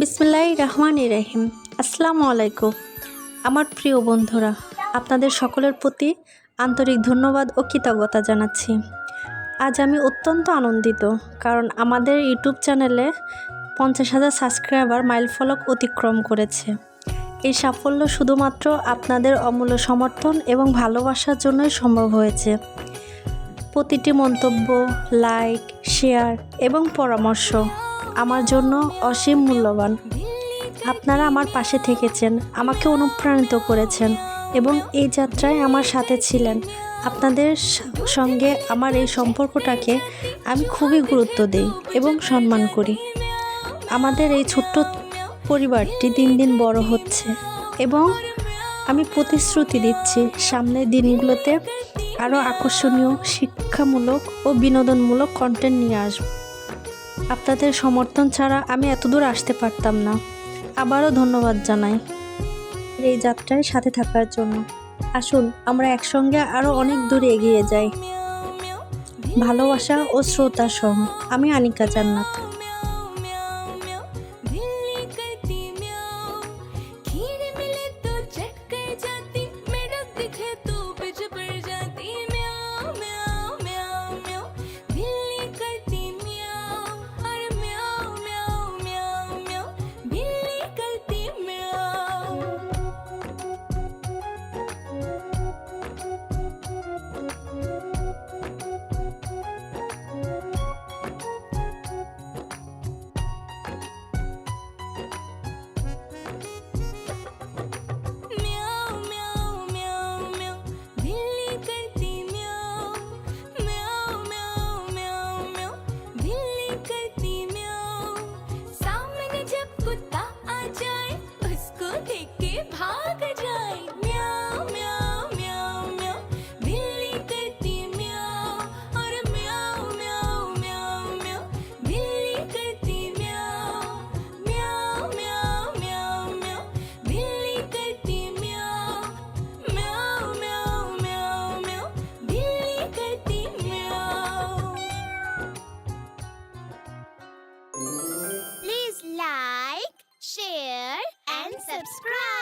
বিসমিল্লাহির রহমানির রহিম। আসসালামু আলাইকুম আমার প্রিয় বন্ধুরা, আপনাদের সকলের প্রতি আন্তরিক ধন্যবাদ ও কৃতজ্ঞতা জানাচ্ছি। আজ আমি অত্যন্ত আনন্দিত, কারণ আমাদের ইউটিউব চ্যানেলে 50,000 সাবস্ক্রাইবার মাইলফলক অতিক্রম করেছে। এই সাফল্য শুধুমাত্র আপনাদের অমূল্য সমর্থন এবং ভালোবাসার জন্যই সম্ভব হয়েছে। প্রতিটি মন্তব্য, লাইক, শেয়ার এবং পরামর্শ আমার জন্য অসীম মূল্যবান। আপনারা আমার পাশে থেকেছেন, আমাকে অনুপ্রাণিত করেছেন এবং এই যাত্রায় আমার সাথে ছিলেন। আপনাদের সঙ্গে আমার এই সম্পর্কটাকে আমি খুবই গুরুত্ব দিই এবং সম্মান করি। আমাদের এই ছোট্ট পরিবারটি দিন দিন বড় হচ্ছে এবং আমি প্রতিশ্রুতি দিচ্ছি সামনের দিনগুলোতে আরও আকর্ষণীয়, শিক্ষামূলক ও বিনোদনমূলক কন্টেন্ট নিয়ে আসব। আপনাদের সমর্থন ছাড়া আমি এতদূর আসতে পারতাম না। আবারও ধন্যবাদ জানাই এই যাত্রায় সাথে থাকার জন্য। আসুন আমরা একসঙ্গে আরও অনেক দূরে এগিয়ে যাই। ভালোবাসা ও শ্রদ্ধা সহ আমি আনিকা জান্নাত। Please like, share and subscribe.